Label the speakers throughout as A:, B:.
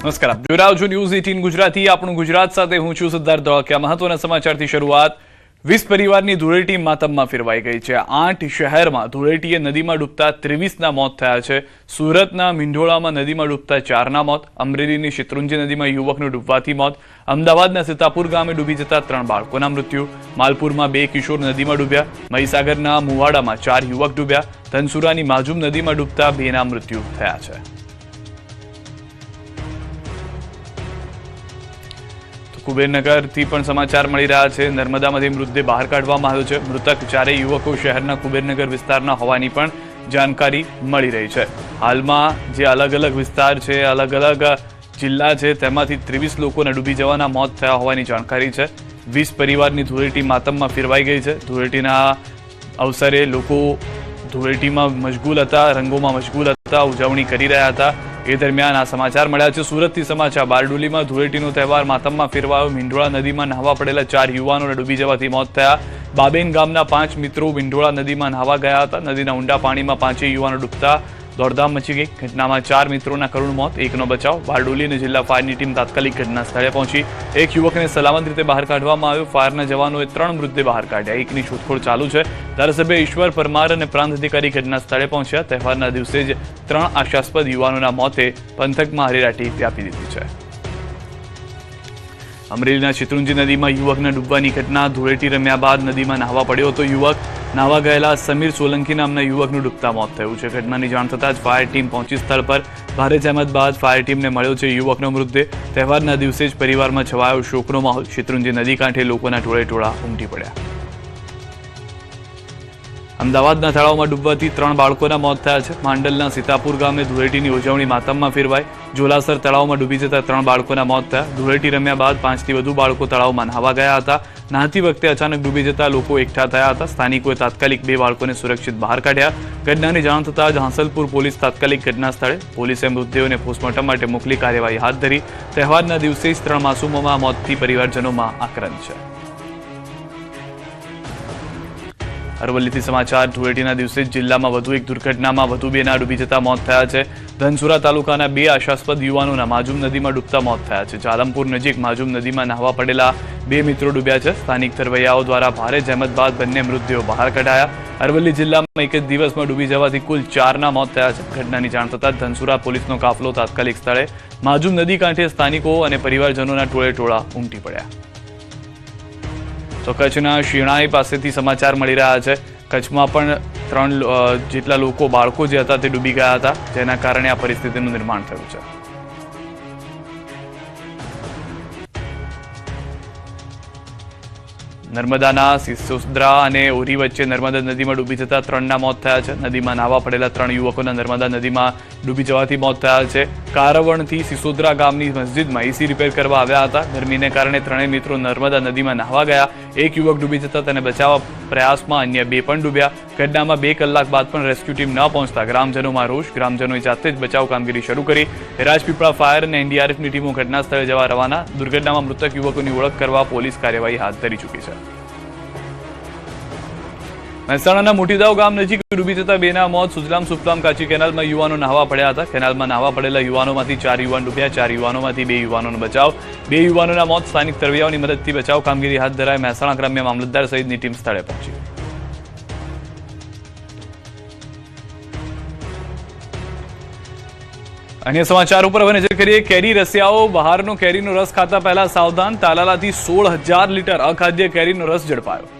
A: નમસ્કાર, આપ જોઈ રહ્યા છો ન્યૂઝ 18 ગુજરાતી. આપણું ગુજરાત સાથે હું છું સિદ્ધાર્થ ધોળકિયા. મહત્વના સમાચારથી શરૂઆત. 20 પરિવારની ધૂળેટી માતમમાં ફેરવાઈ ગઈ છે. 8 શહેરમાં ધૂળેટીએ નદીમાં ડૂબતા 23ના મોત થયા છે. સુરતના મીંઢોળામાં નદીમાં ડૂબતા 4ના મોત. અમરેલીની શેત્રુંજી નદીમાં યુવકનું ડૂબવાથી મોત. અમદાવાદના સીતાપુર ગામે ડૂબી જતા 3 બાળકોના મૃત્યુ. માલપુરમાં 2 કિશોર નદીમાં ડૂબ્યા. મહીસાગરના મુવાડામાં 4 યુવક ડૂબ્યા. ધનસુરાની માજુમ નદીમાં ડૂબતા 2ના મૃત્યુ થયા છે. કુબેરનગરથી પણ સમાચાર મળી રહ્યા છે. નર્મદામાંથી મૃતદેહ બહાર કાઢવામાં આવ્યો છે. મૃતક 4 યુવકો શહેરના કુબેરનગર વિસ્તારના હોવાની પણ જાણકારી મળી રહી છે. હાલમાં જે અલગ અલગ વિસ્તાર છે, અલગ અલગ જિલ્લા છે, તેમાંથી 23 લોકોના ડૂબી જવાના મોત થયા હોવાની જાણકારી છે. 20 પરિવારની ધૂળેટી માતમમાં ફેરવાઈ ગઈ છે. ધૂળેટીના અવસરે લોકો ધૂળેટીમાં મશગુલ હતા, રંગોમાં મશગુલ હતા, ઉજવણી કરી રહ્યા હતા. એ દરમિયાન આ સમાચાર મળ્યા છે. સુરતથી સમાચાર. બારડોલીમાં ધૂળેટીનો તહેવાર માતમમાં ફેરવાયો. મીંઢોળા નદીમાં નહાવા પડેલા 4 યુવાનોને ડૂબી જવાથી મોત થયા. બાબેન ગામના 5 મિત્રો મીંઢોળા નદીમાં નહાવા ગયા હતા. નદીના ઊંડા પાણીમાં 5 યુવાનો ડૂબતા દોડધામ મચી ગઈ. ઘટનામાં 4 મિત્રોના કરુણ મોત, 1નો બચાવ. બારડોલી અને જિલ્લા ફાયરની ટીમ તાત્કાલિક ઘટના સ્થળે પહોંચી. 1 યુવકને સલામત રીતે બહાર કાઢવામાં આવ્યો. ફાયરના જવાનોએ 3 મૃતદેહ બહાર કાઢ્યા. 1ની શોધખોળ ચાલુ છે. ધારાસભ્ય ઈશ્વર પરમાર અને પ્રાંત અધિકારી ઘટના સ્થળે પહોંચ્યા. તહેવારના દિવસે જ 3 આશાસ્પદ યુવાનોના મોતે પંથકમાં હરેરાટી વ્યાપી દીધી છે. અમરેલીના શેત્રુંજી નદીમાં યુવકના ડૂબવાની ઘટના. ધૂળેટી રમ્યા બાદ નદીમાં નહાવા પડ્યો હતો યુવક. નાહવા ગયેલા સમીર સોલંકી નામના યુવકનું ડૂબતા મોત થયું છે. ઘટનાની જાણ થતાં જ ફાયર ટીમ પહોંચી સ્થળ પર. ભારે જહેમત બાદ ફાયર ટીમને મળ્યો છે યુવકનો મૃતદેહ. તહેવારના દિવસે જ પરિવારમાં છવાયો શોકનો માહોલ. શેત્રુંજી નદી કાંઠે લોકોના ટોળે ઉમટી પડ્યા. અમદાવાદના તળાવમાં ડૂબવાથી 3 બાળકોના મોત થયા છે. માંડલના સીતાપુર ગામે ધૂળેટીની ઉજવણી માતમમાં ફેરવાઈ. જોલાસર તળાવમાં ડૂબી જતા 3 બાળકોના મોત થયા. ધૂળેટી રમ્યા બાદ 5થી વધુ બાળકો તળાવમાં નહાવા ગયા હતા. નહાતી વખતે અચાનક ડૂબી જતા લોકો એકઠા થયા હતા. સ્થાનિકોએ તાત્કાલિક 2 બાળકોને સુરક્ષિત બહાર કાઢ્યા. ઘટનાની જાણ થતાં જ હાંસલપુર પોલીસ તાત્કાલિક ઘટના સ્થળે. પોલીસે મૃતદેહોને પોસ્ટમોર્ટમ માટે મોકલી કાર્યવાહી હાથ ધરી. તહેવારના દિવસે જ 3 માસૂમોમાં મોતથી પરિવારજનોમાં આક્રંદ છે. અરવલ્લીથી સમાચાર. ધૂળેટીના દિવસે જિલ્લામાં વધુ એક દુર્ઘટનામાં વધુ 2ના ડૂબી જતા મોત થયા છે. ધનસુરા તાલુકાના 2 આશાસ્પદ યુવાનોના માજુમ નદીમાં ડૂબતા મોત થયા છે. જાલમપુર નજીક માજુમ નદીમાં નહાવા પડેલા 2 મિત્રો ડૂબ્યા છે. સ્થાનિક તરવૈયાઓ દ્વારા ભારે જહેમત બાદ બંને મૃતદેહો બહાર કઢાયા. અરવલ્લી જિલ્લામાં એક જ દિવસમાં ડૂબી જવાથી કુલ 4ના મોત થયા છે. ઘટનાની જાણ થતાં ધનસુરા પોલીસનો કાફલો તાત્કાલિક સ્થળે. માજુમ નદી કાંઠે સ્થાનિકો અને પરિવારજનોના ટોળે ઉમટી પડ્યા. તો કચ્છના શિણાઈ પાસેથી સમાચાર મળી રહ્યા છે. કચ્છમાં પણ 3 જેટલા લોકો, બાળકો જે હતા તે ડૂબી ગયા હતા, જેના કારણે આ પરિસ્થિતિનું નિર્માણ થયું છે. નર્મદાના સિસોદરા અને ઓરી વચ્ચે નર્મદા નદીમાં ડૂબી જતા 3ના મોત થયા છે. નદીમાં નાહવા પડેલા 3 યુવકોના નર્મદા નદીમાં ડૂબી જવાથી મોત થયા છે. કારવણથી સિસોદરા ગામની મસ્જિદમાં એસી રિપેર કરવા આવ્યા હતા. ગરમીને કારણે 3 મિત્રો નર્મદા નદીમાં નહાવા ગયા. 1 યુવક ડૂબી જતા તેને બચાવવા પ્રયાસમાં અન્ય 2 પણ ડૂબ્યા. ઘટનામાં 2 કલાક બાદ પણ રેસ્ક્યુ ટીમ ન પહોંચતા ગ્રામજનોમાં રોષ. ગ્રામજનોએ જાતે જ બચાવ કામગીરી શરૂ કરી. રાજપીપળા ફાયર અને એનડીઆરએફની ટીમો ઘટના સ્થળે જવા રવાના. દુર્ઘટનામાં મૃતક યુવકોની ઓળખ કરવા પોલીસ કાર્યવાહી હાથ ધરી ચૂકી છે. મહેસાણાના મોટીદાવ ગામ નજીક ડૂબી જતા 2ના મોત. સુજલામ સુફલામ કાચી કેનાલમાં યુવાનો નહાવા પડ્યા હતા. કેનાલમાં નહાવા પડેલા યુવાનોમાંથી 4 યુવાન ડૂબ્યા. 4 યુવાનોમાંથી 2 યુવાનોનો બચાવ. 2 યુવાનોના મોત. સ્થાનિક તરવૈયાઓની મદદથી બચાવ કામગીરી હાથ ધરાઈ. મહેસાણા ગ્રામ્ય મામલતદાર સહિતની ટીમ સ્થળે પહોંચી. અન્ય સમાચાર ઉપર હવે નજર કરીએ. કેરી રસિયાઓ બહારનો કેરીનો રસ ખાતા પહેલા સાવધાન. તાલાલાથી 16,000 લીટર અખાદ્ય કેરીનો રસ ઝડપાયો.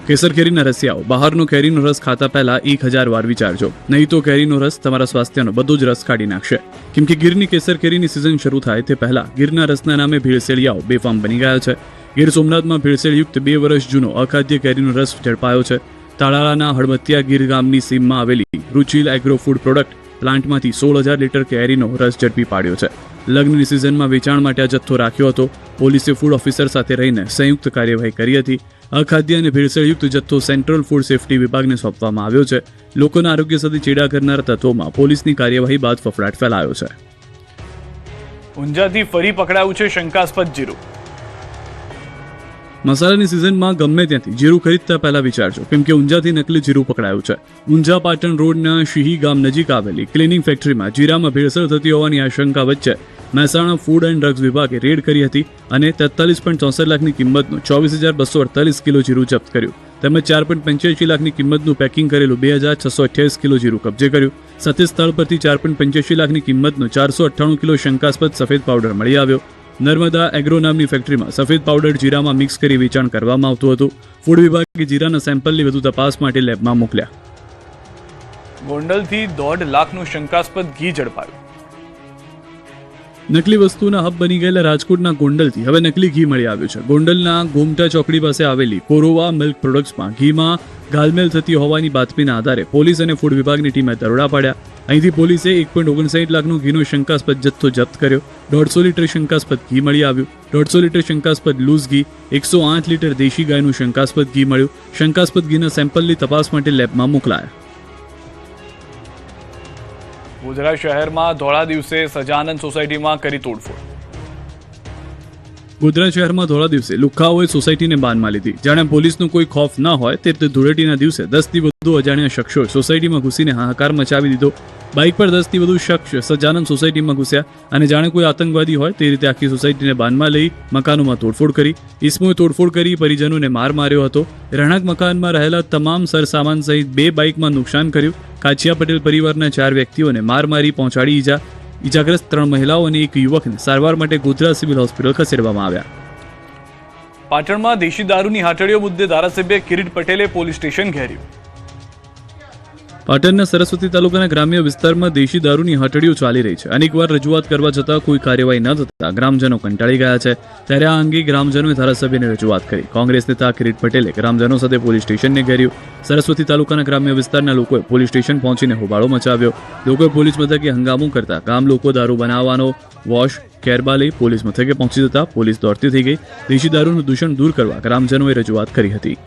B: કેસર કેરીના રસિયાઓ બહારનો કેરીનો રસ ખાતા પહેલા 1000 વાર વિચારજો, નહીં તો કેરીનો રસ તમારા સ્વાસ્થ્યનો બધો જ રસ કાઢી નાખશે. કેમ કે ગીરની કેસર કેરીની સિઝન શરૂ થાય તે પહેલા ગીરના રસના નામે ભેળસેળિયાઓ બેફામ બની ગયા છે. ગીર સોમનાથમાં ભેળસેળયુક્ત 2 વર્ષ જૂનો અખાદ્ય કેરીનો રસ ઝડપાયો છે. તાળાળાના હળમતિયા ગીર ગામની સીમમાં આવેલી રૂચિલ એગ્રો ફૂડ પ્રોડક્ટ પ્લાન્ટમાંથી 16,000 લીટર કેરીનો રસ ઝડપી પાડ્યો છે. લગ્નની સિઝનમાં વેચાણ માટે આ જથ્થો રાખ્યો હતો. પોલીસે ફૂડ ઓફિસર સાથે રહીને સંયુક્ત કાર્યવાહી કરી હતી. અખાદ્ય અને ભેળસેળયુક્ત જથ્થો સેન્ટ્રલ ફૂડ સેફ્ટી વિભાગને સોંપવામાં આવ્યો છે. લોકોના આરોગ્ય સાથે ચેડા કરનાર તત્વોમાં પોલીસની કાર્યવાહી બાદ ફફડાટ ફેલાયો છે.
A: ઊંઝાથી ફરી પકડાયું છે શંકાસ્પદ જીરું.
B: મસાલાની સિઝનમાં ગમે ત્યાંથી જીરું ખરીદતા પહેલા વિચારજો, કેમ કે ઊંઝાથી નકલી જીરું પકડાયું છે. ઊંઝા પાટણ રોડના શિહી ગામ નજીક આવેલી ક્લિનિંગ ફેક્ટરીમાં જીરામાં ભેળસેળ થતી હોવાની આશંકા વચ્ચે મહેસાણા ફૂડ એન્ડ ડ્રગ્સ વિભાગે રેડ કરી હતી અને 43.64 લાખની કિંમતનું 24,248 કિલો જીરું જપ્ત કર્યું. તેમજ 4.85 લાખની કિંમતનું પેકિંગ કરેલું 2,628 કિલો જીરું કબજે કર્યું. સાથે સ્થળ પરથી 4.85 લાખની કિંમતનો 498 કિલો શંકાસ્પદ સફેદ પાવડર મળી આવ્યો. નર્મદા એગ્રો નામની ફેક્ટરીમાં સફેદ પાવડર જીરામાં મિક્સ કરી વેચાણ કરવામાં આવતું હતું. ફૂડ વિભાગે જીરાના સેમ્પલની વધુ તપાસ માટે લેબમાં મોકલ્યા.
A: ગોંડલથી 1.5 લાખનું શંકાસ્પદ ઘી ઝડપાયું.
B: નકલી વસ્તુના હબ બની ગયેલા રાજકોટના ગોંડલથી હવે નકલી ઘી મળી આવ્યું છે. ગોંડલના ગોમટા ચોકડી પાસે આવેલી કોરોવા મિલ્ક પ્રોડક્ટ્સમાં ઘીમાં ગાલમેલ થતી હોવાની બાતમીના આધારે પોલીસ અને ફૂડ વિભાગની ટીમે દરોડા પાડ્યા. અહીંથી પોલીસે 1.59 લાખનું ઘીનો શંકાસ્પદ જથ્થો જપ્ત કર્યો. 150 લીટર શંકાસ્પદ ઘી મળી આવ્યું. 150 લીટર શંકાસ્પદ લૂઝ ઘી, 108 લીટર દેશી ગાયનું શંકાસ્પદ ઘી મળ્યું. શંકાસ્પદ ઘીના સેમ્પલની તપાસ માટે લેબમાં મોકલાયા.
A: ગોધરા શહેરમાં ધોળા દિવસે સજાનંદ સોસાયટીમાં કરી તોડફોડ.
B: ગોધરા શહેરમાં ધોળા દિવસે લુખ્ખાઓએ સોસાયટીને બાનમાં લીધી. જાણે પોલીસનો કોઈ ખોફ ન હોય તે રીતે ધૂળેટીના દિવસે 10થી વધુ અજાણ્યા શખ્સોએ સોસાયટીમાં ઘૂસીને હાહાકાર મચાવી દીધો. બાઇક પર 10થી વધુ શખ્સ સજાનંદ સોસાયટીમાં ઘૂસ્યા અને જાણે કોઈ આતંકવાદી હોય તે રીતે આખી સોસાયટીને બાનમાં લઈ મકાનોમાં તોડફોડ કરી. ઇસમોએ તોડફોડ કરી પરિજનોને માર માર્યો હતો. રહેણાંક મકાનમાં રહેલા તમામ સરસામાન સહિત 2 બાઇકમાં નુકસાન કર્યું. કાછિયા પટેલ પરિવારના 4 વ્યક્તિઓને માર મારી પહોંચાડી ઈજા. ઈજાગ્રસ્ત 3 મહિલાઓ અને 1 યુવકને સારવાર માટે ગોધરા સિવિલ હોસ્પિટલ ખસેડવામાં આવ્યા.
A: પાટણમાં દેશી દારૂની હાટડીઓ મુદ્દે ધારાસભ્ય કિરીટ પટેલે પોલીસ સ્ટેશન ઘેર્યું.
B: પાટણના સરસ્વતી તાલુકાના ગ્રામ્ય વિસ્તારમાં દેશી દારૂની હાટડીઓ ચાલી રહી છે. અનેકવાર રજૂઆત કરવા છતાં કોઈ કાર્યવાહી ન થતા ગ્રામજનો કંટાળી ગયા છે. ત્યારે આ અંગે ગ્રામજનોએ ધારાસભ્યને રજૂઆત કરી. કોંગ્રેસ નેતા કિરીટ પટેલે ગ્રામજનો સાથે પોલીસ સ્ટેશનને ઘેર્યું. સરસ્વતી તાલુકાના ગ્રામ્ય વિસ્તારના લોકોએ પોલીસ સ્ટેશન પહોંચીને હોબાળો મચાવ્યો. લોકોએ પોલીસ મથકે હંગામો કરતા ગામ લોકો દારૂ બનાવવાનો વોશ કેરબા લઈ પોલીસ મથકે પહોંચી જતા પોલીસ દોડતી થઈ ગઈ. દેશી દારૂનું દૂષણ દૂર કરવા ગ્રામજનોએ રજૂઆત કરી હતી.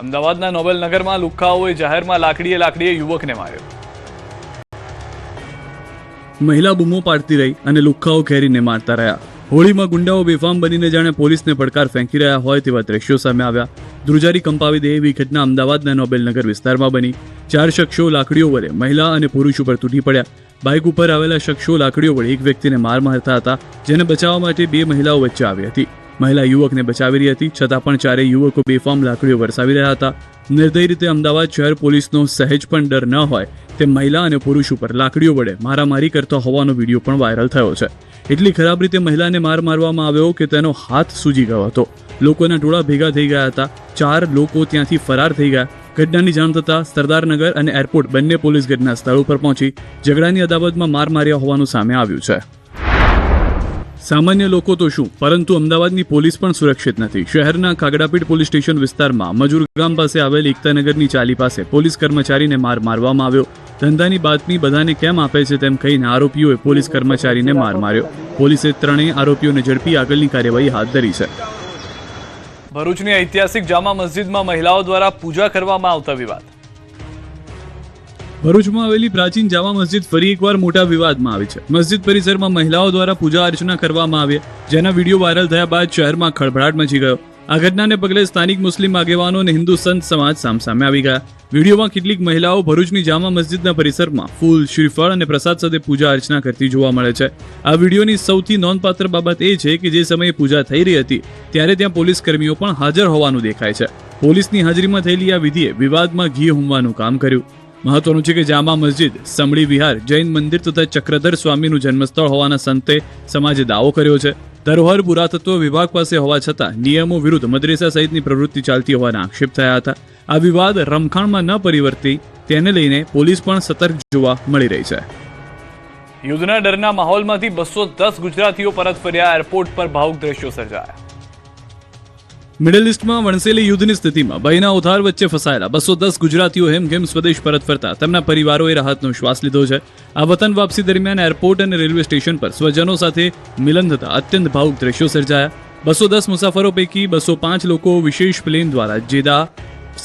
A: અમદાવાદના નોબેલનગરમાં લુખ્ખાઓએ જાહેરમાં લાકડીએ યુવકને માર્યો.
B: મહિલા બૂમો પાડતી રહી અને લુખ્ખાઓ ઘેરીને મારતા રહ્યા. હોળીમાં ગુંડાઓ બેફામ બનીને જાણે પોલીસને પડકાર ફેંકી રહ્યા હોય તેવા દ્રશ્યો સામે આવ્યા. ધ્રુજારી કંપાવી દે એવી ઘટના અમદાવાદના નોબેલનગર વિસ્તારમાં બની. 4 શખ્સો લાકડીઓ વડે મહિલા અને પુરુષ ઉપર તૂટી પડ્યા. બાઇક ઉપર આવેલા શખ્સો લાકડીઓ વડે એક વ્યક્તિને માર મારતા હતા, જેને બચાવવા માટે 2 મહિલાઓ વચ્ચે આવી હતી. મહિલા યુવકને બચાવી રહી હતી, છતાં પણ 4 યુવકો બેફામ લાકડીઓ વરસાવી રહ્યા હતા. નિર્દય રીતે અમદાવાદ શહેર પોલીસનો સહેજ પણ ડર ન હોય તે મહિલા અને પુરુષ ઉપર લાકડીઓ વડે મારામારી કરતો હોવાનો વિડીયો પણ વાયરલ થયો છે. એટલી ખરાબ રીતે મહિલાને માર મારવામાં આવ્યો કે તેનો હાથ સૂજી ગયો હતો. લોકોના ટોળા ભેગા થઈ ગયા હતા. 4 લોકો ત્યાંથી ફરાર થઈ ગયા. ઘટનાની જાણ થતાં સરદારનગર અને એરપોર્ટ બંને પોલીસ ઘટના સ્થળ ઉપર પહોંચી ઝઘડાની અદાવતમાં માર માર્યા હોવાનું સામે આવ્યું છે. સામાન્ય લોકો તો શું, પરંતુ અમદાવાદની પોલીસ પણ સુરક્ષિત નથી. શહેરના કાગડાપીઠ પોલીસ સ્ટેશન વિસ્તારમાં મજૂર ગામ પાસે આવેલ એકતાનગરની ચાલી પાસે પોલીસ કર્મચારીને માર મારવામાં આવ્યો. ધંધાની બાતમી બધાને કેમ આપે છે તેમ કહીને આરોપીઓએ પોલીસ કર્મચારીને માર માર્યો. પોલીસે 3 આરોપીઓને ઝડપી આગળની કાર્યવાહી હાથ ધરી છે.
A: ભરૂચની ઐતિહાસિક જામા મસ્જિદમાં મહિલાઓ દ્વારા પૂજા કરવામાં આવતા વિવાદ.
B: ભરૂચમાં આવેલી પ્રાચીન જામા મસ્જિદ ફરી એકવાર મોટા વિવાદમાં આવી છે. મસ્જિદ પરિસરમાં મહિલાઓ દ્વારા પૂજા અર્ચના કરવામાં આવી, જેના વિડીયો વાયરલ થયા બાદ શહેરમાં ખળભળાટ મચી ગયો. આ ઘટનાને પગલે સ્થાનિક મુસ્લિમ આગેવાનો અને હિન્દુ સંત સમાજ સામસામે આવી ગયા. વિડીયોમાં કેટલીક મહિલાઓ ભરૂચની જામા મસ્જિદના પરિસરમાં ફૂલ, શ્રીફળ અને પ્રસાદ સાથે પૂજા અર્ચના કરતી જોવા મળે છે. આ વિડીયોની સૌથી નોંધપાત્ર બાબત એ છે કે જે સમયે પૂજા થઈ રહી હતી ત્યારે ત્યાં પોલીસ કર્મીઓ પણ હાજર હોવાનું દેખાય છે. પોલીસની હાજરીમાં થયેલી આ વિધિએ વિવાદમાં ઘી હોમવાનું કામ કર્યું. મહત્વનું છે કે જામા મસ્જિદ, સમડી વિહાર, જૈન મંદિર તથા ચક્રધર સ્વામીનું જન્મસ્થળ હોવાના સંતે સમાજે દાવો કર્યો છે. ધરોહર પુરાતત્વ વિભાગ પાસે હોવા છતાં નિયમો વિરુદ્ધ મદ્રેસા સહિતની પ્રવૃત્તિ ચાલતી હોવાના આક્ષેપ થયા હતા. આ વિવાદ રમખાણમાં ન પરિવર્તી તેને લઈને પોલીસ પણ સતર્ક જોવા મળી રહી છે.
A: યુદ્ધના ડરના માહોલમાંથી 210 ગુજરાતીઓ પરત ફર્યા. એરપોર્ટ પર ભાવુક દ્રશ્યો સર્જાયા.
B: મિડલ ઇસ્ટમાં વણસેલી યુદ્ધની સ્થિતિમાં ભયના ઉધાર વચ્ચે ફસાયેલા 210 ગુજરાતીઓ હેમખેમ સ્વદેશ પરત ફરતા તેમના પરિવારોએ રાહતનો શ્વાસ લીધો છે. આ વતન વાપસી દરમિયાન એરપોર્ટ અને રેલવે સ્ટેશન પર સ્વજનો સાથે મિલન થતા અત્યંત ભાવુક દ્રશ્યો સર્જાયા. 210 મુસાફરો પૈકી 205 લોકો વિશેષ પ્લેન દ્વારા જેદા,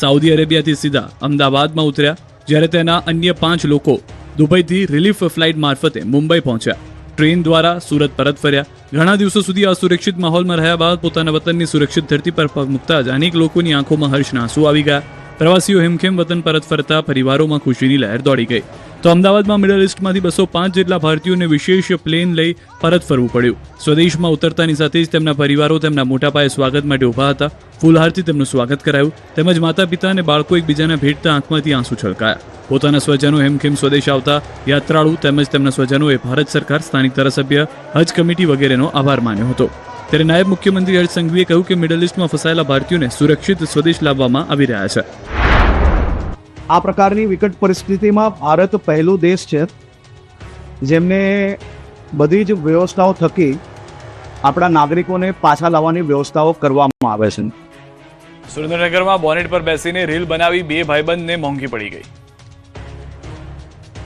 B: સાઉદી અરેબિયાથી સીધા અમદાવાદમાં ઉતર્યા, જ્યારે તેના અન્ય 5 લોકો દુબઈથી રિલીફ ફ્લાઇટ મારફતે મુંબઈ પહોંચ્યા. ટ્રેન દ્વારા સુરત પરત ફર્યા. ઘણા દિવસો સુધી અસુરક્ષિત માહોલમાં રહ્યા બાદ પોતાના વતનની સુરક્ષિત ધરતી પર પગ મૂકતા જ અનેક લોકોની આંખોમાં હર્ષના આંસુ આવી ગયા. પ્રવાસીઓ હેમખેમ વતન પરત ફરતા પરિવારોમાં ખુશીની લહેર દોડી ગઈ. તો અમદાવાદમાં મિડલ ઇસ્ટમાંથી 205 જેટલા ભારતીયોને વિશેષ પ્લેન લઈ પરત ફરવું પડ્યું. સ્વદેશમાં ઉતરતાની સાથે જ તેમના પરિવારો તેમના મોટા પાયે સ્વાગત માટે ઊભા હતા. ફૂલહારથી તેમનું સ્વાગત કરાયું. તેમજ માતા પિતા અને બાળકો એકબીજાને ભેટતા આંખમાંથી આંસુ છલકાયા. પોતાના સ્વજનો હેમખેમ સ્વદેશ આવતા યાત્રાળુ તેમજ તેમના સ્વજનોએ ભારત સરકાર, સ્થાનિક ધારાસભ્ય, હજ કમિટી વગેરેનો આભાર માન્યો હતો. ત્યારે નાયબ મુખ્યમંત્રી હર્ષ સંઘવીએ કહ્યું કે મિડલ ઇસ્ટમાં ફસાયેલા ભારતીયોને સુરક્ષિત સ્વદેશ લાવવામાં આવી રહ્યા છે.
C: આ પ્રકારની વિકટ પરિસ્થિતિમાં ભારત પહેલો દેશ છે જેમને બધી જ વ્યવસ્થાઓ થકી આપણા નાગરિકોને પાછા લાવવાની વ્યવસ્થાઓ કરવામાં આવે છે.
A: સુરેન્દ્રનગરમાં બોનેટ પર બેસીને રીલ બનાવી 2 ભાઈબંધને મોંઘી પડી ગઈ.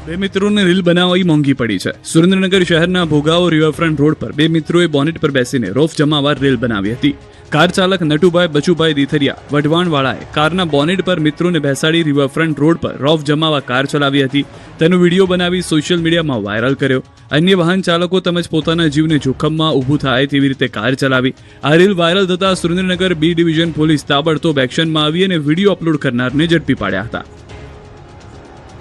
B: 2 મિત્રોને રીલ બનાવવી મોંઘી પડી છે. સુરેન્દ્રનગર શહેરના ભોગાવો રિવરફ્રન્ટ રોડ પર 2 મિત્રોએ બોનેટ પર બેસીને રોફ જમાવવા રીલ બનાવી હતી. કાર ચાલક નટુભાઈ બચુભાઈ દીથરિયા વઢવાણવાળાએ કારના બોનેટ પર મિત્રોને બેસાડી રિવરફ્રન્ટ રોડ પર રોફ જમાવવા કાર ચલાવી હતી. તેનો વિડીયો બનાવી સોશિયલ મીડિયામાં વાયરલ કર્યો. અન્ય વાહન ચાલકો તેમજ પોતાના જીવને જોખમમાં ઊભું થાય તેવી રીતે કાર ચલાવી. આ રીલ વાયરલ થતા સુરેન્દ્રનગર બી ડિવિઝન પોલીસ તાબડતોબ એક્શનમાં આવી અને વિડીયો અપલોડ કરનારને ઝડપી પાડ્યા હતા.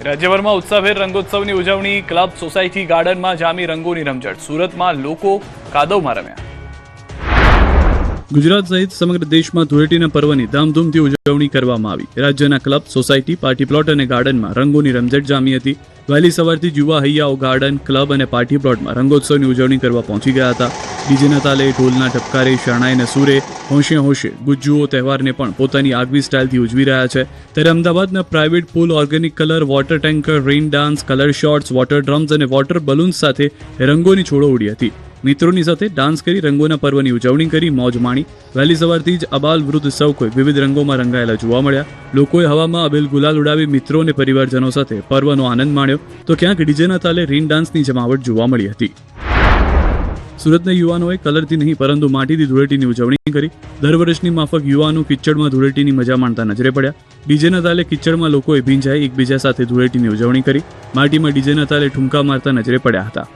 A: રાજ્યભરમાં ઉત્સાહભેર રંગોત્સવની ઉજવણી. ક્લબ, સોસાયટી, ગાર્ડનમાં જામી રંગોની રમઝટ. સુરતમાં લોકો કાદવમાં રમ્યા.
B: ગુજરાત સહિત સમગ્ર દેશમાં ધૂળેટીના પર્વની ધામધૂમથી ઉજવણી કરવામાં આવી. રાજ્યના ક્લબ, સોસાયટી, પાર્ટી પ્લોટ અને ગાર્ડનમાં રંગોની રમઝટ જામી હતી. વહેલી સવારથી યુવા હૈયાઓ ગાર્ડન, ક્લબ અને પાર્ટી પ્લોટમાં રંગોત્સવની ઉજવણી કરવા પહોંચી ગયા હતા. ડીજેના તાલે, ઢોલના ઠપકારે, શરણાઈના સૂરે હોંશે હોંશે ગુજ્જુઓ તહેવારને પણ પોતાની આગવી સ્ટાઇલથી ઉજવી રહ્યા છે. ત્યારે અમદાવાદના private pool, organic colour, water tanker, rain dance, colour shots, water drums અને વોટર બલૂન્સ સાથે રંગોની છોડો ઉડી હતી. મિત્રોની સાથે ડાન્સ કરી રંગોના પર્વની ઉજવણી કરી મોજ માણી. વહેલી સવારથી જ અબાલ વૃદ્ધ સૌ કોઈ વિવિધ રંગોમાં રંગાયેલા જોવા મળ્યા. લોકોએ હવામાં અબીલ ગુલાલ ઉડાવી મિત્રો અને પરિવારજનો સાથે પર્વનો આનંદ માણ્યો. તો ક્યાંક ડીજેના તાલે રેઇન ડાન્સની જમાવટ જોવા મળી હતી. સુરતના યુવાનોએ કલરથી નહીં પરંતુ માટીથી ધૂળેટીની ઉજવણી કરી. દર વર્ષની માફક યુવાનો કિચડમાં ધૂળેટીની મજા માણતા નજરે પડ્યા. ડીજેના તાલે કિચડમાં લોકોએ ભીંજાઈ એકબીજા સાથે ધૂળેટીની ઉજવણી કરી. માટીમાં ડીજેના તાલે ઠુમકા મારતા નજરે પડ્યા હતા.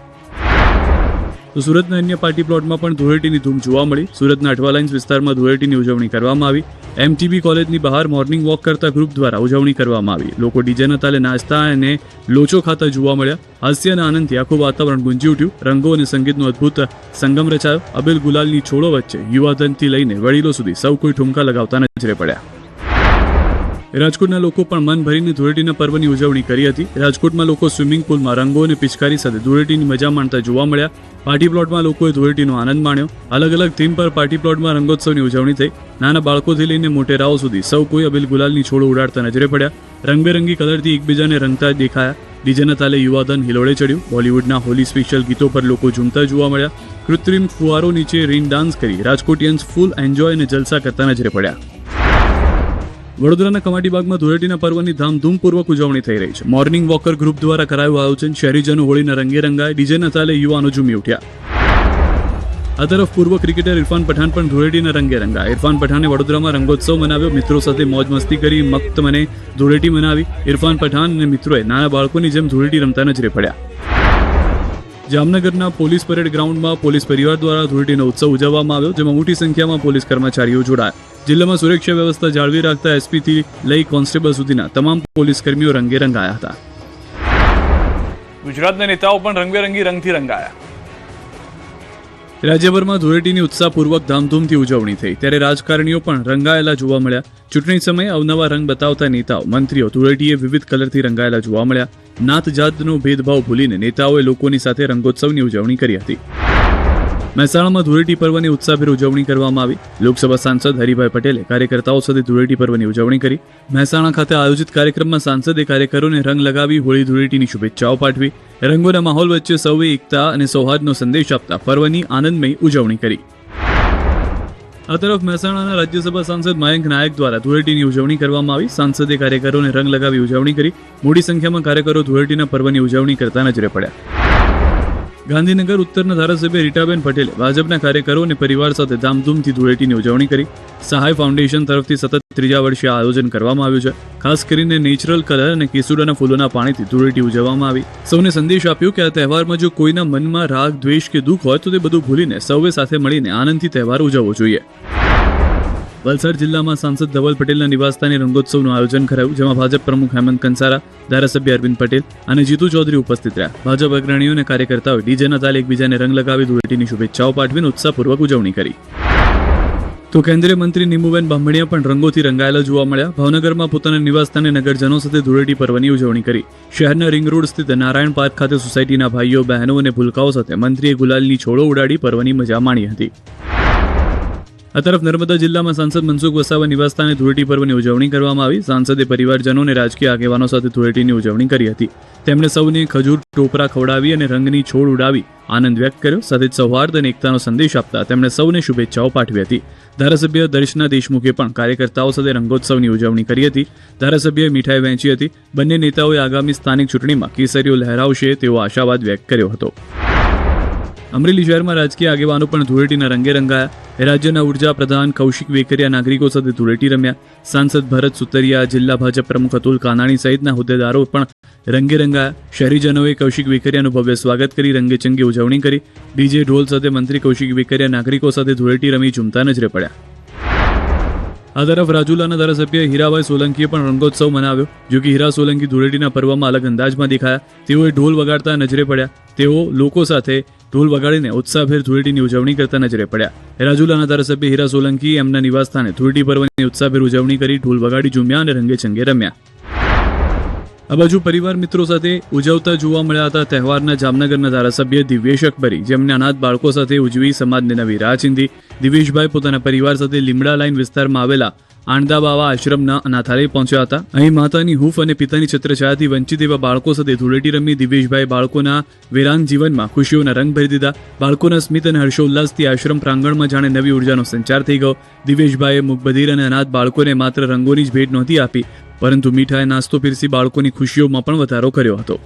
B: તો સુરતના અન્ય પાર્ટી પ્લોટમાં પણ ધૂળેટીની ધૂમ જોવા મળી. સુરતના અઠવા લાઇન્સ વિસ્તારમાં ધૂળેટીની ઉજવણી કરવામાં આવી. MTB કોલેજની બહાર મોર્નિંગ વોક કરતા ગ્રુપ દ્વારા ઉજવણી કરવામાં આવી. લોકો ડીજેના તાલે નાચતા અને લોચો ખાતા જોવા મળ્યા. હાસ્ય અને આનંદથી આખું વાતાવરણ ગુંજી ઉઠ્યું. રંગો અને સંગીતનો અદ્ભુત સંગમ રચાયો. અબીલ ગુલાલની છોડો વચ્ચે યુવાધનથી લઈને વડીલો સુધી સૌ કોઈ ઠુમકા લગાવતા નજરે પડ્યા. રાજકોટના લોકો પણ મન ભરીને ધૂળેટીના પર્વની ઉજવણી કરી હતી. રાજકોટમાં લોકો સ્વિમિંગ પુલમાં રંગો અને પિચકારી સાથે ધૂળેટીની મજા માણતા જોવા મળ્યા. પાર્ટી પ્લોટમાં લોકોએ ધૂળેટીનો આનંદ માણ્યો. અલગ અલગ થીમ પર પાર્ટી પ્લોટમાં રંગોત્સવની ઉજવણી થઈ. નાના બાળકોથી લઈને મોટેરાઓ સુધી સૌ કોઈ અબીલ ગુલાલની છોડો ઉડાડતા નજરે પડ્યા. રંગબેરંગી કલરથી એકબીજાને રંગતા દેખાયા. ડીજેના તાલે યુવાધન હિલોળે ચડ્યું. બોલિવૂડના હોલી સ્પેશિયલ ગીતો પર લોકો ઝૂમતા જોવા મળ્યા. કૃત્રિમ ફુવારો નીચે રેઇન ડાન્સ કરી રાજકોટિયન્સ ફૂલ એન્જોય અને જલસા કરતા નજરે પડ્યા. વડોદરાના કમાટીબાગમાં ધૂળેટીના પર્વની ધામધૂમપૂર્વક ઉજવણી થઈ રહી છે. મોર્નિંગ વોકર ગ્રુપ દ્વારા કરાયું આયોજન. શહેરીજનો હોળીના રંગે રંગાય. ડીજેના તાલે યુવાનો ઝૂમી ઉઠ્યા. આ તરફ પૂર્વ ક્રિકેટર ઇરફાન પઠાણ પણ ધૂળેટીના રંગે રંગાય. ઇરફાન પઠાણે વડોદરામાં રંગોત્સવ મનાવ્યો. મિત્રો સાથે મોજ મસ્તી કરી મક્ત મને ધૂળેટી મનાવી. ઇરફાન પઠાણ અને મિત્રોએ નાના બાળકોની જેમ ધૂળેટી રમતા નજરે પડ્યા. જામનગરના પોલીસ પરેડ ગ્રાઉન્ડમાં પોલીસ પરિવાર દ્વારા ધૂળેટીનો ઉત્સવ ઉજવવામાં આવ્યો, જેમાં મોટી સંખ્યામાં પોલીસ કર્મચારીઓ જોડાયા. જિલ્લામાં સુરક્ષા વ્યવસ્થા જાળવી રાખતા એસપીથી લઈ કોન્સ્ટેબલ સુધીના તમામ પોલીસ કર્મીઓ રંગે રંગાયા હતા.
A: ગુજરાતના નેતાઓ પણ રંગબેરંગી રંગથી રંગાયા.
B: રાજ્યભરમાં ધૂળેટીની ઉત્સાહપૂર્વક ધામધૂમથી ઉજવણી થઈ. ત્યારે રાજકારણીઓ પણ રંગાયેલા જોવા મળ્યા. ચૂંટણી સમયે અવનવા રંગ બતાવતા નેતાઓ, મંત્રીઓ ધૂળેટીએ વિવિધ કલરથી રંગાયેલા જોવા મળ્યા. નાત જાતનો ભેદભાવ ભૂલીને નેતાઓએ લોકોની સાથે રંગોત્સવની ઉજવણી કરી હતી. મહેસાણામાં ધૂળેટી પર્વની ઉત્સાહભેર ઉજવણી કરવામાં આવી. લોકસભા સાંસદ હરિભાઈ પટેલે કાર્યકર્તાઓ સાથે ધૂળેટી પર્વની ઉજવણી કરી. મહેસાણા ખાતે આયોજિત કાર્યક્રમમાં સાંસદે કાર્યકરોને રંગ લગાવી હોળી ધૂળેટીની શુભેચ્છાઓ પાઠવી. રંગોના માહોલ વચ્ચે સૌએ એકતા અને સૌહાર્દનો સંદેશ આપતા પર્વની આનંદમય ઉજવણી કરી. આ તરફ મહેસાણાના રાજ્યસભા સાંસદ મયંક નાયક દ્વારા ધૂળેટીની ઉજવણી કરવામાં આવી. સાંસદે કાર્યકરોને રંગ લગાવી ઉજવણી કરી. મોટી સંખ્યામાં કાર્યકરો ધૂળેટીના પર્વની ઉજવણી કરતા નજરે પડ્યા. ગાંધીનગર ઉત્તરના ધારાસભ્ય રીટાબેન પટેલે ભાજપના કાર્યકરો અને પરિવાર સાથે ધામધૂમથી ધૂળેટીની ઉજવણી કરી. સહાય ફાઉન્ડેશન તરફથી સતત 3જા વર્ષે આ આયોજન કરવામાં આવ્યું છે. ખાસ કરીને નેચરલ કલર અને કેસુડાના ફૂલોના પાણીથી ધૂળેટી ઉજવવામાં આવી. સૌને સંદેશ આપ્યો કે આ તહેવારમાં જો કોઈના મનમાં રાગ, દ્વેષ કે દુઃખ હોય તો તે બધું ભૂલીને સૌએ સાથે મળીને આનંદથી તહેવાર ઉજવવો જોઈએ. વલસાડ જિલ્લામાં સાંસદ ધવલ પટેલના નિવાસસ્થાને રંગોત્સવનું આયોજન કરાયું, જેમાં ભાજપ પ્રમુખ હેમંત કંસારા, ધારાસભ્ય અરવિંદ પટેલ અને જીતુ ચૌધરી ઉપસ્થિત રહ્યા. ભાજપ અગ્રણીઓ અને કાર્યકર્તાઓએ ડીજેના તાલે એકબીજાને રંગ લગાવી ધૂળેટીની શુભેચ્છાઓ પાઠવીને ઉત્સાહપૂર્વક ઉજવણી કરી. તો કેન્દ્રીય મંત્રી નીમુબેન બાંભણિયા પણ રંગોથી રંગાયેલા જોવા મળ્યા. ભાવનગરમાં પોતાના નિવાસસ્થાને નગરજનો સાથે ધૂળેટી પર્વની ઉજવણી કરી. શહેરના રિંગ રોડ સ્થિત નારાયણ પાર્ક ખાતે સોસાયટીના ભાઈઓ, બહેનો અને ભૂલકાઓ સાથે મંત્રીએ ગુલાલની છોડો ઉડાડી પર્વની મજા માણી હતી. આ તરફ નર્મદા જિલ્લામાં સાંસદ મનસુખ વસાવા નિવાસસ્થાને ધૂળેટી પર્વની ઉજવણી કરવામાં આવી. સાંસદે પરિવારજનો અને રાજકીય આગેવાનો સાથે ધૂળેટીની ઉજવણી કરી હતી. તેમણે સૌને ખજૂર ટોપરા ખવડાવી અને રંગની છોડ ઉડાવી આનંદ વ્યક્ત કર્યો. સાથે જ સૌહાર્દ અને એકતાનો સંદેશ આપતા તેમણે સૌને શુભેચ્છાઓ પાઠવી હતી. ધારાસભ્ય દર્શના દેશમુખે પણ કાર્યકર્તાઓ સાથે રંગોત્સવની ઉજવણી કરી હતી. ધારાસભ્યએ મીઠાઈ વહેંચી હતી. બંને નેતાઓએ આગામી સ્થાનિક ચૂંટણીમાં કેસરીઓ લહેરાવશે તેવો આશાવાદ વ્યક્ત કર્યો હતો. અમરેલી શહેરમાં રાજકીય આગેવાનો પણ ધૂળેટીના રંગે રંગાયા. રાજ્યના ઉર્જા પ્રધાન કૌશિક વેકરિયા નાગરિકો સાથે ધૂળેટી રમ્યા. સાંસદ ભરત સુતરિયા, જિલ્લા ભાજપ પ્રમુખ અતુલ કાનાણી સહિતના હોદ્દેદારો પણ રંગે રંગાયા. શહેરીજનોએ કૌશિક વેકરિયાનું ભવ્ય સ્વાગત કરી રંગેચંગે ઉજવણી કરી. ડીજે ઢોલ સાથે મંત્રી કૌશિક વેકરિયા નાગરિકો સાથે ધૂળેટી રમી ઝૂમતા નજરે પડ્યા. આ તરફ રાજુલાના ધારાસભ્ય હીરાભાઈ સોલંકીએ પણ રંગોત્સવ મનાવ્યો. જો કે હીરા સોલંકી ધૂળેટીના પર્વમાં અલગ અંદાજમાં દેખાયા. તેઓએ ઢોલ વગાડતા નજરે પડ્યા. તેઓ લોકો સાથે ઢોલ વગાડીને ઉત્સાહભેર ધૂળેટીની ઉજવણી કરતા નજરે પડ્યા. રાજુલાના ધારાસભ્ય હીરા સોલંકી એમના નિવાસસ્થાને ધૂળેટી પર્વની ઉત્સાહભેર ઉજવણી કરી ઢોલ વગાડી ઝૂમ્યા અને રંગેચંગે રમ્યા. આ બાજુ પરિવાર મિત્રો સાથે ઉજવતા જોવા મળ્યા હતા તહેવારના જામનગરના ધારાસભ્ય દિવ્યેશ અકબરી, જેમને અનાથ બાળકો સાથે ઉજવી સમાજને નવી રાહ ચીંધી. દિવ્યેશભાઈ પોતાના પરિવાર સાથે લીમડા લાઈન વિસ્તારમાં આવેલા આણદાબાવા આશ્રમના અનાથાલય પહોંચ્યા હતા. અહીં માતાની હૂંફ અને પિતાની છત્રછાયાથી વંચિત એવા બાળકો સાથે ધૂળેટી રમી દિવ્યેશભાઈ બાળકોના વિરાંગ જીવનમાં ખુશીઓના રંગ ભરી દીધા. બાળકોના સ્મિત અને હર્ષોલ્લાસથી આશ્રમ પ્રાંગણમાં જાણે નવી ઉર્જાનો સંચાર થઈ ગયો. દિવ્યેશભાઈએ મૂકબધિર અને અનાથ બાળકોને માત્ર રંગોની જ ભેટ નહોતી આપી, પરંતુ મીઠાઈ, નાસ્તો પીરસી બાળકોની ખુશીઓમાં પણ વધારો કર્યો હતો.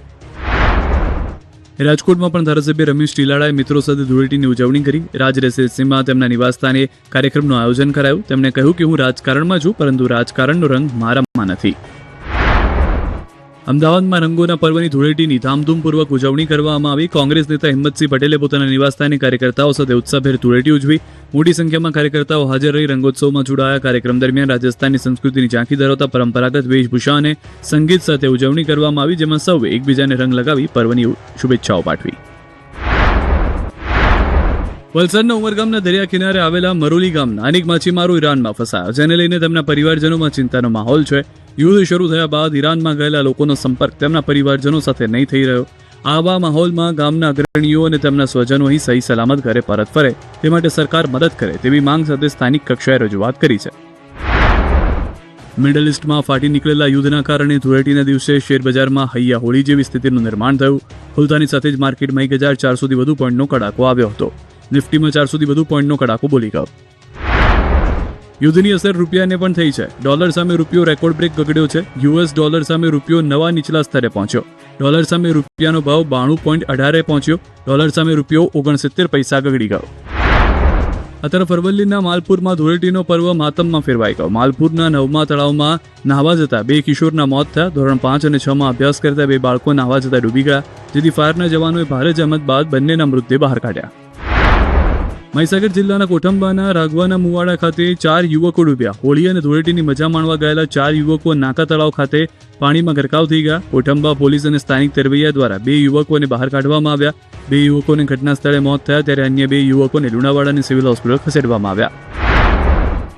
B: રાજકોટમાં પણ ધારાસભ્ય રમેશ ટીલાળાએ મિત્રો સાથે ધૂળેટીની ઉજવણી કરી. રાજ રેસીડેન્સીમાં તેમના નિવાસસ્થાને કાર્યક્રમનું આયોજન કરાયું. તેમણે કહ્યું કે હું રાજકારણમાં છું, પરંતુ રાજકારણનો રંગ મારામાં નથી. અમદાવાદમાં રંગોના પર્વની ધૂળેટીની ધામધૂમપૂર્વક ઉજવણી કરવામાં આવી. કોંગ્રેસ નેતા હિંમતસિંહ પટેલે પોતાના નિવાસસ્થાને કાર્યકર્તાઓ સાથે ઉત્સાહભેર ધૂળેટી ઉજવી. મોટી સંખ્યામાં કાર્યકર્તાઓ હાજર રહી રંગોત્સવમાં જોડાયા. કાર્યક્રમ દરમિયાન રાજસ્થાનની સંસ્કૃતિની ઝાંખી ધરાવતા પરંપરાગત વેશભૂષા અને સંગીત સાથે ઉજવણી કરવામાં આવી, જેમાં સૌએ એકબીજાને રંગ લગાવી પર્વની શુભેચ્છાઓ પાઠવી. વલસાડના ઉમરગામના દરિયા કિનારે આવેલા મરોલી ગામના અનેક માછીમારો ઈરાનમાં ફસાયા, જેને લઈને તેમના પરિવારજનોમાં ચિંતાનો માહોલ છે. યુદ્ધ શરૂ થયા બાદ ઈરાનમાં ગયેલા લોકોનો સંપર્ક તેમના પરિવારજનો સાથે નહીં થઈ રહ્યો. આવા માહોલમાં ગામના અગ્રણીઓ અને તેમના સ્વજનો અહીં સહી સલામત ઘરે પરત ફરે તે માટે સરકાર મદદ કરે તેવી માંગ સાથે સ્થાનિક કક્ષાએ રજૂઆત કરી છે. મિડલ ઇસ્ટમાં ફાટી નીકળેલા યુદ્ધના કારણે ધૂળેટીના દિવસે શેરબજારમાં હૈયા હોળી જેવી સ્થિતિનું નિર્માણ થયું. ખુલતાની સાથે જ માર્કેટમાં 1400થી વધુ પોઈન્ટનો કડાકો આવ્યો હતો. નિફ્ટીમાં 400થી વધુ પોઈન્ટનો કડાકો બોલી ગયો. યુદ્ધની અસર રૂપિયાને પણ થઈ છે. ડોલર સામે રૂપિયો રેકોર્ડ બ્રેક ગગડ્યો છે. યુએસ ડોલર સામે રૂપિયો નવા નીચલા સ્તરે પહોંચ્યો. ડોલર સામે રૂપિયાનો ભાવ 92.18 પહોંચ્યો. ડોલર સામે રૂપિયો 69 પૈસા ગગડી ગયો. આ તરફ અરવલ્લીના માલપુરમાં ધૂળેટીનો પર્વ માતમમાં ફેરવાઈ ગયો. માલપુરના નવમા તળાવમાં નાહવા જતા 2 કિશોરના મોત થયા. ધોરણ 5 અને 6માં અભ્યાસ કરતા 2 બાળકો નાહવા જતા ડૂબી ગયા, જેથી ફાયરના જવાનોએ ભારે જહેમત બાદ બંનેના મૃતદેહ બહાર કાઢ્યા. મહીસાગર જિલ્લાના કોઠંબાના રાઘવાના મુવાડા ખાતે 4 યુવકો ડૂબ્યા. હોળી અને ધૂળેટીની મજા માણવા ગયેલા 4 યુવકો નાકા તળાવ ખાતે પાણીમાં ગરકાવ થઈ ગયા. કોઠંબા પોલીસ અને સ્થાનિક તરવૈયા દ્વારા 2 યુવકોને બહાર કાઢવામાં આવ્યા. 2 યુવકોને ઘટના સ્થળે મોત થયા, ત્યારે અન્ય 2 યુવકોને લુણાવાડાની સિવિલ હોસ્પિટલ ખસેડવામાં આવ્યા.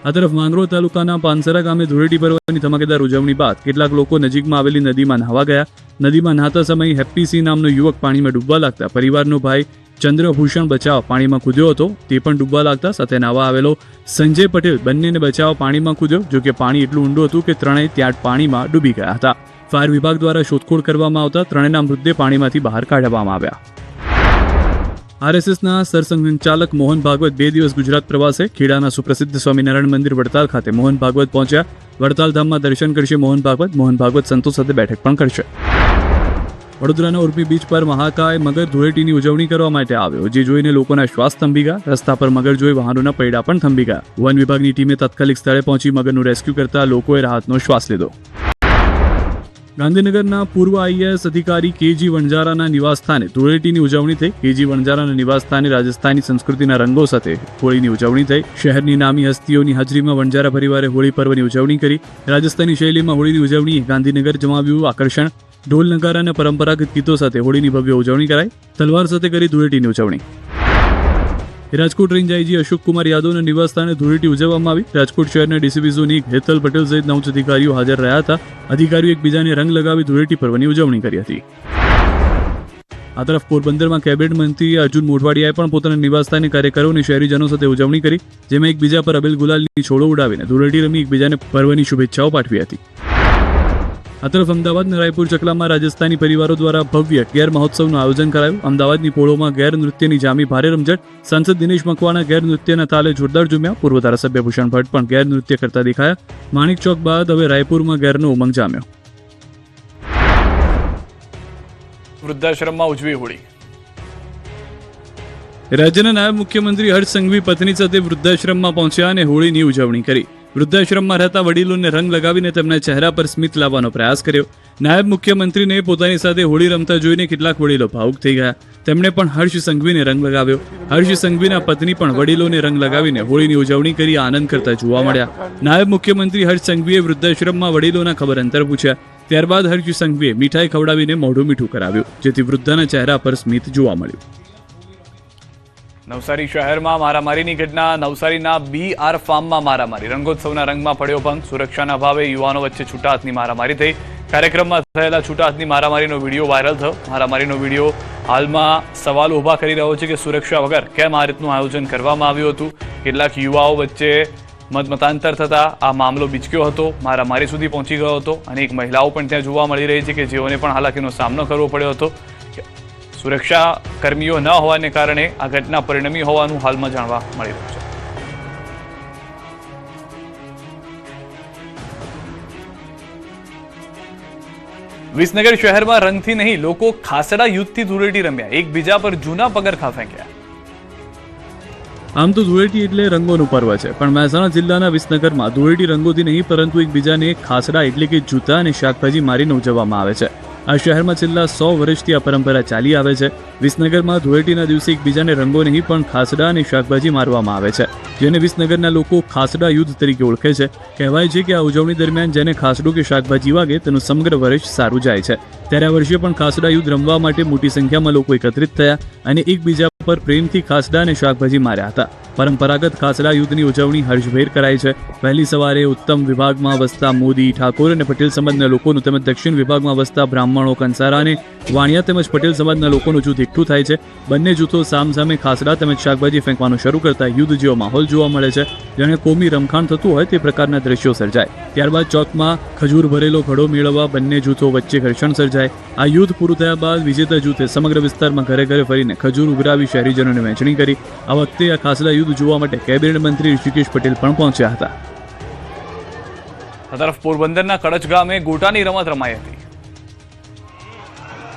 B: આ તરફ માંગરોળ તાલુકાના પાનસરા ગામે ધૂળેટી પર્વની ધમાકેદાર ઉજવણી બાદ કેટલાક લોકો નજીકમાં આવેલી નદીમાં નહાવા ગયા. નદીમાં નહાતા સમયે હેપ્પી સિંહ નામનો યુવક પાણીમાં ડૂબવા લાગતા પરિવારનો ભાઈ ચંદ્રભૂષણ બચાવ પાણીમાં કૂદ્યો હતો. તે પણ ડૂબવા લાગતા સાથે નાવા આવેલો સંજય પટેલ બંનેને બચાવ પાણીમાં કૂદ્યો. જો કે પાણી એટલું ઊંડું હતું કે ત્રણેય ત્યાં પાણીમાં ડૂબી ગયા હતા. ફાયર વિભાગ દ્વારા શોધખોળ કરવામાં આવતા ત્રણેયના મૃતદેહ પાણીમાંથી બહાર કાઢવામાં આવ્યા. આરએસએસના સરસંઘચાલક મોહન ભાગવત 2 દિવસ ગુજરાત પ્રવાસે. ખેડાના સુપ્રસિદ્ધ સ્વામિનારાયણ મંદિર વડતાલ ખાતે મોહન ભાગવત પહોંચ્યા. વડતાલ ધામમાં દર્શન કરશે મોહન ભાગવત. મોહન ભાગવત સંતો સાથે બેઠક પણ કરશે. વડોદરાના ઉર્મી બીચ પર મહાકાય મગર ધૂળેટીની ઉજવણી કરવા માટે આવ્યો, જે જોઈને લોકોના શ્વાસ થંભી ગયા. રસ્તા પર મગર જોઈ વાહનોના પૈડા પણ થંભી ગયા. વન વિભાગની ટીમે તાત્કાલિક સ્થળે પહોંચી મગરનું રેસ્ક્યુ કરતા લોકોએ રાહતનો શ્વાસ લીધો. ગાંધીનગરના પૂર્વ આઈએએસ અધિકારી કેજી વણજારાના નિવાસસ્થાને ધૂળેટીની ઉજવણી થઈ. કેજી વણજારાના નિવાસસ્થાને રાજસ્થાની સંસ્કૃતિના રંગો સાથે હોળીની ઉજવણી થઈ. શહેરની નામી હસ્તીઓની હાજરીમાં વણજારા પરિવારે હોળી પર્વની ઉજવણી કરી. રાજસ્થાની શૈલીમાં હોળીની ઉજવણીએ ગાંધીનગર જમાવ્યું આકર્ષણ. ઢોલ નગારા અને પરંપરાગત ગીતો સાથે હોળીની ભવ્ય ઉજવણી કરાઈ. તલવાર સાથે કરી ધૂળેટીની ઉજવણી. રાજકોટ રેન્જ આઈજી અશોક કુમાર યાદવના નિવાસસ્થાને ધૂળેટી ઉજવવામાં આવી. રાજકોટ શહેરના ડીસીપી ઝોન 1 હેતલ પટેલ સહિતના ઉચ્ચ અધિકારીઓ હાજર રહ્યા હતા. અધિકારીઓ એકબીજાને રંગ લગાવી ધૂળેટી પર્વની ઉજવણી કરી હતી. આ તરફ પોરબંદરમાં કેબિનેટ મંત્રી અર્જુન મોઢવાડિયાએ પણ પોતાના નિવાસસ્થાને કાર્યકરો અને શહેરીજનો સાથે ઉજવણી કરી, જેમાં એકબીજા પર અબીલ ગુલાલની છોડો ઉડાવીને ધૂળેટી રમી એકબીજાને પર્વની શુભેચ્છાઓ પાઠવી હતી. આ તરફ અમદાવાદના રાયપુર ચકલામાં રાજસ્થાની પરિવારો દ્વારા ભવ્ય ગેર મહોત્સવનું આયોજન કરાયું. અમદાવાદની પોળોમાં ગેર નૃત્યની જામી ભારે રમઝટ. સાંસદ દિનેશ મકવાણા ગેર નૃત્યના તાલે જોરદાર ઝૂમ્યા. પૂર્વ ધારાસભ્ય ભૂષણ ભટ્ટ પણ ગેર નૃત્ય કરતા દેખાયા. માણિક ચોક બાદ હવે રાયપુરમાં ગેરનો ઉમંગ જામ્યો.
A: વૃદ્ધાશ્રમમાં ઉજવી હોળી.
B: રાજ્યના નાયબ મુખ્યમંત્રી હર્ષ સંઘવી પત્ની સાથે વૃદ્ધાશ્રમમાં પહોંચ્યા અને હોળીની ઉજવણી કરી. વૃદ્ધાશ્રમમાં રહેતા વડીલોને રંગ લગાવીને તેમના ચહેરા પર સ્મિત લાવવાનો પ્રયાસ કર્યો. નાયબ મુખ્યમંત્રીને પોતાની સાથે હોળી રમતા જોઈને કેટલાક વડીલો ભાવુક થઈ ગયા. તેમણે પણ હર્ષ સંઘવીને રંગ લગાવ્યો. હર્ષ સંઘવીના પત્ની પણ વડીલોને રંગ લગાવીને હોળીની ઉજવણી કરી આનંદ કરતા જોવા મળ્યા. નાયબ મુખ્યમંત્રી હર્ષ સંઘવીએ વૃદ્ધાશ્રમમાં વડીલોના ખબર અંતર પૂછ્યા. ત્યારબાદ હર્ષ સંઘવીએ મીઠાઈ ખવડાવીને મોઢું મીઠું કરાવ્યું, જેથી વૃદ્ધાના ચહેરા પર સ્મિત જોવા મળ્યું.
A: નવસારી શહેરમાં મારામારીની ઘટના. નવસારીના BR ફાર્મમાં મારામારી. રંગોત્સવના રંગમાં પડ્યો ભંગ. સુરક્ષાના અભાવે યુવાનો વચ્ચે છૂટા હાથની મારામારી થઈ. કાર્યક્રમમાં થયેલા છૂટા હાથની મારામારીનો વિડીયો વાયરલ થયો. મારામારીનો વિડીયો હાલમાં સવાલ ઊભા કરી રહ્યો છે કે સુરક્ષા વગર કેમ આ રીતનું આયોજન કરવામાં આવ્યું હતું. કેટલાક યુવાઓ વચ્ચે મતાંતર થતા આ મામલો બીચક્યો હતો, મારામારી સુધી પહોંચી ગયો હતો. અનેક મહિલાઓ પણ ત્યાં જોવા મળી રહી છે કે જેઓને પણ હાલાકીનો સામનો કરવો પડ્યો હતો. સુરક્ષા કર્મીઓ ન હોવાને કારણે આ ઘટના પરિણમી હોવાનું હાલમાં જાણવા મળી રહ્યું છે. વિસનગર શહેરમાં રંગથી નહીં, લોકો ખાસડા યુદ્ધથી ધૂળેટી રમ્યા. એકબીજા પર જૂના પગરખાં ફેંક્યા.
B: આમ તો ધૂળેટી એટલે રંગોનું પર્વ છે, પણ મહેસાણા જિલ્લાના વિસનગરમાં ધૂળેટી રંગોથી નહીં પરંતુ એકબીજાને ખાસડા એટલે કે જૂતા અને શાકભાજી મારીને ઉજવવામાં આવે છે. આ શહેરમાં છેલ્લા 100 વર્ષથી આ પરંપરા ચાલી આવે છે. વિસનગરમાં ધૂળેટીના દિવસે એકબીજાને રંગો નહીં પણ ખાસડા અને શાકભાજી મારવામાં આવે છે, જેને વિસનગરના લોકો ખાસડા યુદ્ધ તરીકે ઓળખે છે. કહેવાય છે કે આ ઉજવણી દરમિયાન જેને ખાસડું કે શાકભાજી વાગે તેનું સમગ્ર વર્ષ સારું જાય છે. ત્યારે આ વર્ષે પણ ખાસડા યુદ્ધ રમવા માટે મોટી સંખ્યામાં લોકો એકત્રિત થયા અને એકબીજા પર પ્રેમથી ખાસડા અને શાકભાજી માર્યા હતા. પરંપરાગત ખાસડા યુદ્ધની ઉજવણી હર્ષભેર કરાઈ છે. વહેલી સવારે ઉત્તમ વિભાગમાં વસતા મોદી, ઠાકોર અને પટેલ સમાજના લોકોનું તેમજ દક્ષિણ વિભાગમાં વસતા બ્રાહ્મણો, કંસારા અને વાણિયા તેમજ પટેલ સમાજના લોકોનું જૂથ એકઠું થાય છે. બંને જૂથો સામસામે ખાસડા તેમજ શાકભાજી ફેંકવાનું શરૂ કરતા યુદ્ધ જેવો માહોલ જોવા મળે છે. જાણે કોમી રમખાણ થતું હોય તે પ્રકારના દ્રશ્યો સર્જાય. ત્યારબાદ ચોકમાં ખજૂર ભરેલો ઘડો મેળવવા બંને જૂથો વચ્ચે ઘર્ષણ સર્જાય. આ યુદ્ધ પૂરું થયા બાદ વિજેતા જૂથે સમગ્ર વિસ્તારમાં ઘરે ઘરે ફરીને ખજૂર ઉઘરાવી શહેરીજનોને વહેંચણી કરી. આ વખતે આ ખાસડા યુદ્ધ જોવા માટે કેબિનેટ મંત્રી ઋષિકેશ પટેલ પણ પહોંચ્યા હતા.
A: આ તરફ પોરબંદરના કડચ ગામે ગોટાની રમત રમાઈ હતી.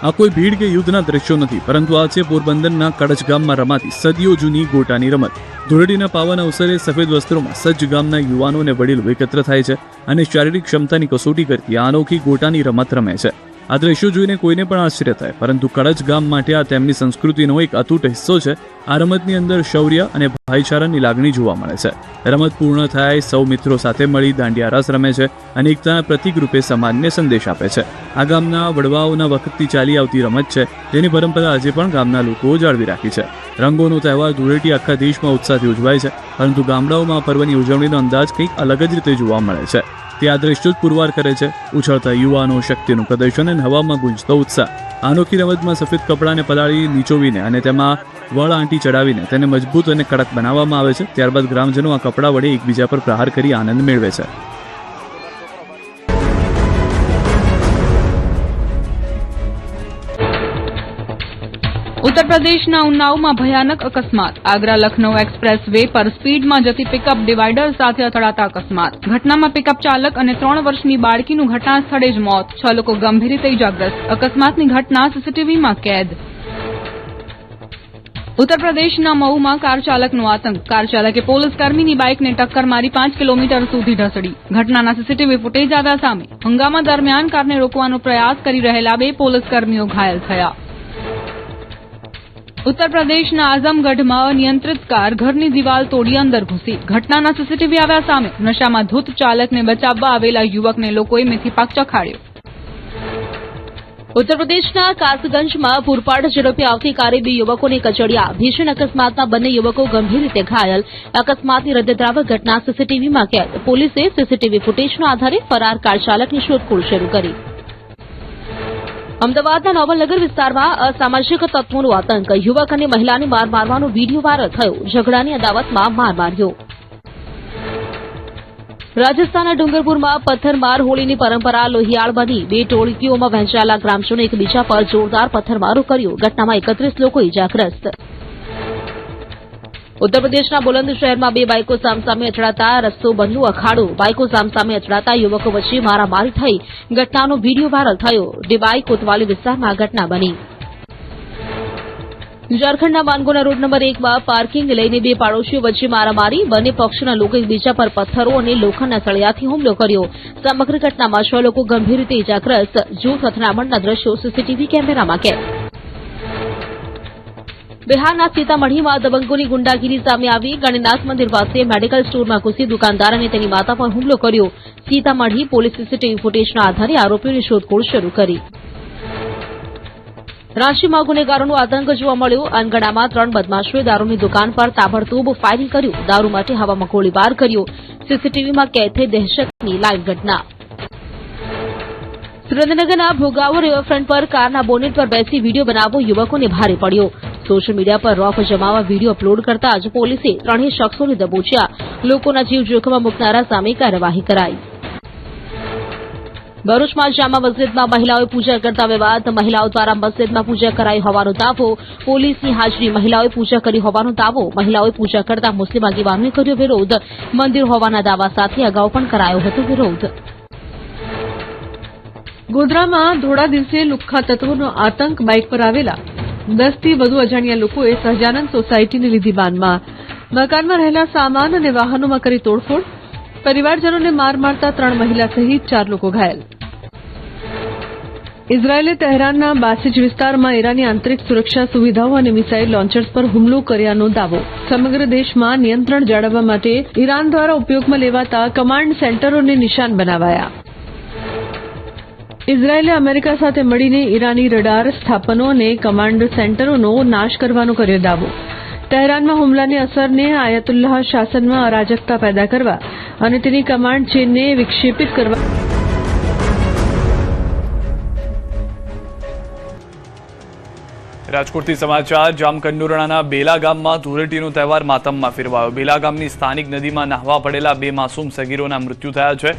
B: આ કોઈ ભીડ કે યુદ્ધના દ્રશ્યો નથી, પરંતુ આ છે પોરબંદરના કડચ ગામમાં રમાતી સદીઓ જૂની ગોટાની રમત. ધૂળેટીના પાવન અવસરે સફેદ વસ્ત્રોમાં સજ્જ ગામના યુવાનો અને વડીલો એકત્ર થાય છે અને શારીરિક ક્ષમતાની કસોટી કરતી આ અનોખી ગોટાની રમત રમે છે. આ દ્રશ્યો જોઈને કોઈને પણ આશ્ચર્ય થાય, પરંતુ કડચ ગામ માટે આ તેમની સંસ્કૃતિનો એક અતૂટ હિસ્સો છે. આ રમતની અંદર શૌર્ય અને ભાઈચારાની લાગણી જોવા મળે છે. રમત પૂર્ણ થાય સૌ મિત્રો સાથે મળી દાંડિયા રસ રમે છે અને એકતાના પ્રતીક રૂપે સમાજને સંદેશ આપે છે. આ ગામના વડવાઓના વખતથી ચાલી આવતી રમત છે, જેની પરંપરા આજે પણ ગામના લોકો જાળવી રાખી છે. રંગોનો તહેવાર ધૂળેટી આખા દેશમાં ઉત્સાહથી ઉજવાય છે, પરંતુ ગામડાઓમાં આ પર્વની ઉજવણીનો અંદાજ કંઈક અલગ જ રીતે જોવા મળે છે. તે આ દ્રશ્યો જ પુરવાર કરે છે. ઉછળતા યુવાનો, શક્તિનું પ્રદર્શન અને હવામાં ગુંજતો ઉત્સાહ. અનોખી રમતમાં સફેદ કપડાને પલાળી નીચોવીને અને તેમાં વળ આંટી ચડાવીને તેને મજબૂત અને કડક બનાવવામાં આવે છે. ત્યારબાદ ગ્રામજનો આ કપડા વડે એકબીજા પર પ્રહાર કરી આનંદ મેળવે છે.
D: उत्तर પ્રદેશના ઉન્નાવમાં ભયાનક અકસ્માત. આગ્રા લખનૌ એક્સપ્રેસ વે પર સ્પીડમાં જતી પિકઅપ ડિવાઈડર સાથે અથડાતા અકસ્માત. ઘટનામાં પિકઅપ ચાલક અને 3 વર્ષની બાળકીનું ઘટના સ્થળે જ મોત. 6 લોકો ગંભીર રીતે ઇજાગ્રસ્ત. અકસ્માતની ઘટના સીસીટીવીમાં કેદ. ઉત્તર પ્રદેશના મઉમાં કાર ચાલકનો આતંક. કાર ચાલકે પોલીસ કર્મીની બાઇકને ટક્કર મારી 5 કિલોમીટર સુધી ઢસડી. ઘટનાના સીસીટીવી ફૂટેજ આવ્યા સામે. હંગામા દરમિયાન કારને રોકવાનો પ્રયાસ કરી રહેલા 2 પોલીસ કર્મીઓ ઘાયલ થયા. ઉત્તર પ્રદેશના આઝમગઢમાં અનિયંત્રિત કાર ઘરની દિવાલ તોડી અંદર ઘૂસી. ઘટનાના સીસીટીવી આવ્યા સામે. નશામાં ધૂત ચાલકને બચાવવા આવેલા યુવકને લોકોએ મેથી પાક ચખાડ્યો.
E: ઉત્તર પ્રદેશના કાસગંજમાં પૂરપાટ ઝડપે આવતી કારે 2 યુવકોને કચડ્યા. ભીષણ અકસ્માતમાં બંને યુવકો ગંભીર રીતે ઘાયલ. અકસ્માતની હૃદયદ્રાવક ઘટના સીસીટીવીમાં કેદ. પોલીસે સીસીટીવી ફૂટેજના આધારે ફરાર કાર ચાલકની શોધખોળ શરૂ કરી. અમદાવાદના નોબલનગર વિસ્તારમાં અસામાજિક તત્વોનો આતંક. યુવક અને મહિલાને માર મારવાનો વીડિયો વાયરલ થયો. ઝઘડાની અદાવતમાં માર માર્યો. રાજસ્થાનના ડુંગરપુરમાં પથ્થરમાર હોળીની પરંપરા લોહિયાળ બની. 2 ટોળકીઓમાં વહેંચાયેલા ગ્રામજનોએ એકબીજા પર જોરદાર પથ્થરમારો કર્યો. ઘટનામાં 31 લોકો ઇજાગ્રસ્ત. ઉત્તર પ્રદેશના બુલંદ શહેરમાં 2 બાઇકો સામસામે અથડાતા રસ્તો બન્યો અખાડો. બાઇકો સામસામે અથડાતા યુવકો વચ્ચે મારામારી થઈ. ઘટનાનો વીડિયો વાયરલ થયો. ડિબાઈ કોતવાલી વિસ્તારમાં ઘટના બની. ઝારખંડના માનગોના રોડ નંબર 1માં પાર્કિંગ લઈને 2 પાડોશીઓ વચ્ચે મારામારી. બંને પક્ષના લોકો એકબીજા પર પથ્થરો અને લોખંડના સળિયાથી હુમલો કર્યો. સમગ્ર ઘટનામાં 6 લોકો ગંભીર રીતે ઇજાગ્રસ્ત. જૂથ અથડામણના દ્રશ્યો સીસીટીવી કેમેરામાં કેદ. બિહારના સીતામઢીમાં દબંગોની ગુંડાગીરી સામે આવી. ગણનાથ મંદિર પાસે મેડિકલ સ્ટોરમાં ઘૂસી દુકાનદાર અને તેની માતા પર હુમલો કર્યો. સીતામઢી પોલીસ સીસીટીવી ફૂટેજના આધારે આરોપીઓની શોધખોળ શરૂ કરી. રાંચીમાં ગુનેગારોનો આતંક જોવા મળ્યો. અનગઢામાં 3 બદમાશોએ દારૂની દુકાન પર તાબડતોબ ફાયરિંગ કર્યું. દારૂ માટે હવામાં ગોળીબાર કર્યો. સીસીટીવીમાં કેદ થઈ દહેશતની લાઈવ ઘટના. સુરેન્દ્રનગરના ભોગાવો રિવરફ્રન્ટ પર કારના બોનેટ પર બેસી વીડિયો બનાવવો યુવકોને ભારે પડ્યો. સોશિયલ મીડિયા પર રોફ જમાવવા વીડિયો અપલોડ કરતા જ પોલીસે 3 શખ્સોને દબોચ્યા. લોકોના જીવ જોખમમાં મૂકનારા સામે કાર્યવાહી કરાઈ. ભરૂચમાં જામા મસ્જિદમાં મહિલાઓએ પૂજા કરતા વિવાદ. મહિલાઓ દ્વારા મસ્જિદમાં પૂજા કરાઈ હોવાનો દાવો. પોલીસની હાજરી મહિલાઓએ પૂજા કરી હોવાનો દાવો. મહિલાઓએ પૂજા કરતા મુસ્લિમ આગેવાનોએ કર્યો વિરોધ. મંદિર હોવાના દાવા સાથે અગાઉ પણ કરાયો હતો વિરોધ.
F: ગોધરામાં ધોળા દિવસે લુખ્ખા તત્વોનો આતંક. બાઇક પર આવેલા 10 થી વધુ અજાણ્યા લોકોએ સહજાનંદ સોસાયટીને લીધી બાનમાં. મકાનમાં રહેલા સામાન અને વાહનોમાં કરી તોડફોડ. પરિવારજનોને માર મારતા 3 મહિલા સહિત 4 લોકો ઘાયલ. ઇઝરાયેલે તહેરાનના બાસિજ વિસ્તારમાં ઈરાની આંતરિક સુરક્ષા સુવિધાઓ અને મિસાઇલ લોન્ચર્સ પર હુમલો કર્યાનો દાવો. સમગ્ર દેશમાં નિયંત્રણ જાળવવા માટે ઈરાન દ્વારા ઉપયોગમાં લેવાતા કમાન્ડ સેન્ટરોને નિશાન બનાવાયા. ઇઝરાયેલે અમેરિકા સાથે મળીને ઈરાની રડાર સ્થાપનો અને કમાન્ડ સેન્ટરોનો નાશ કરવાનો કર્યો દાવો. તહેરાનમાં હુમલાની અસરને આયતુલ્લાહ શાસનમાં અરાજકતા પેદા કરવા અને તેની કમાન્ડ ચેનને વિક્ષેપિત કરવા.
A: રાજકોટથી સમાચાર. જામકંડોરણાના બેલા ગામમાં ધૂળેટીનો તહેવાર માતમમાં ફેરવાયો. બેલા ગામની સ્થાનિક નદીમાં નહાવા પડેલા 2 માસૂમ સગીરોના મૃત્યુ થયા છે.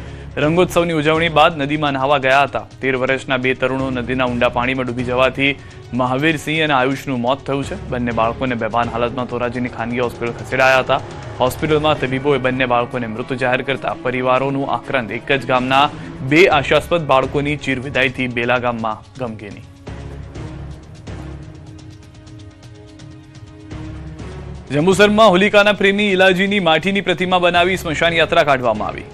A: રંગોત્સવની ઉજવણી બાદ નદીમાં નહાવા ગયા હતા. 13 વર્ષના 2 તરુણો નદીના ઊંડા પાણીમાં ડૂબી જવાથી મહાવીરસિંહ અને આયુષનું મોત થયું છે. બંને બાળકોને બેભાન હાલતમાં ધોરાજીની ખાનગી હોસ્પિટલ ખસેડાયા હતા. હોસ્પિટલમાં તબીબોએ બંને બાળકોને મૃત જાહેર કરતા પરિવારોનું આક્રંદ. એક જ ગામના 2 આશાસ્પદ બાળકોની ચીરવિદાયથી બેલા ગામમાં ગમગીની. જંબુસરમાં હોલિકાના પ્રેમી ઇલાજીની માટીની પ્રતિમા બનાવી સ્મશાન યાત્રા કાઢવામાં આવી.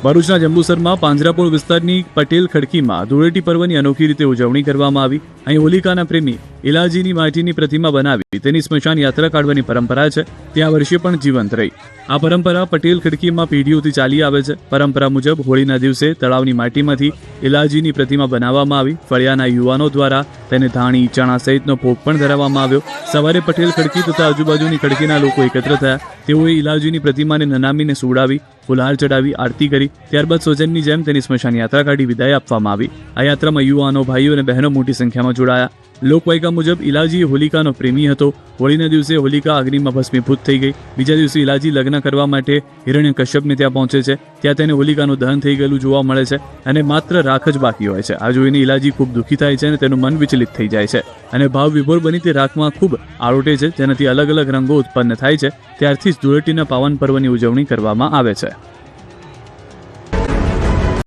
B: ભરૂચના જંબુસરમાં પાંજરાપોળ વિસ્તારની પટેલ ખડકીમાં ધૂળેટી પર્વની અનોખી રીતે ઉજવણી કરવામાં આવી. અહીં હોલિકાના પ્રેમી ઇલાજીની માટીની પ્રતિમા બનાવી તેની સ્મશાન યાત્રા કાઢવાની પરંપરા છે. ત્યાં વર્ષે પણ જીવંત રહી. આ પરંપરા પટેલ ખડકીમાં પેઢીઓથી ચાલી આવે છે. પરંપરા મુજબ હોળીના દિવસે તળાવની માટીમાંથી ઇલાજીની પ્રતિમા બનાવવામાં આવી. ફળિયાના યુવાનો દ્વારા તેને ધાણી, ચણા સહિતનો ભોગ પણ ધરાવવામાં આવ્યો. સવારે પટેલ ખડકી તથા આજુબાજુની ખડકીના લોકો એકત્ર થયા. તેઓએ ઇલાજીની પ્રતિમાને નનામીને સુવડાવી, ફુલહાર ચડાવી, આરતી કરી. ત્યારબાદ સ્વજનની જેમ તેની સ્મશાન યાત્રા કાઢી વિદાય આપવામાં આવી. આ યાત્રામાં યુવાનો, ભાઈઓ અને બહેનો મોટી સંખ્યામાં જોડાયા. લોકવાયકા મુજબ ઇલાજી હોલિકાનો પ્રેમી હતો. હોળીના દિવસે હોલિકા અગ્નિમાં ભસ્મીભૂત થઈ ગઈ. બીજા દિવસે ઇલાજી લગ્ન કરવા માટે હિરણ્યકશ્યપને ત્યાં પહોંચે છે. ત્યાં તેને હોલિકાનું દહન થઈ ગયેલું જોવા મળે છે અને માત્ર રાખ જ બાકી હોય છે. આ જોઈને ઇલાજી ખૂબ દુઃખી થાય છે અને તેનું મન વિચલિત થઈ જાય છે અને ભાવ વિભોર બની તે રાખમાં ખૂબ આરોટે છે, જેનાથી અલગ અલગ રંગો ઉત્પન્ન થાય છે. ત્યારથી જ ધૂળેટીના પાવન પર્વની ઉજવણી કરવામાં આવે છે.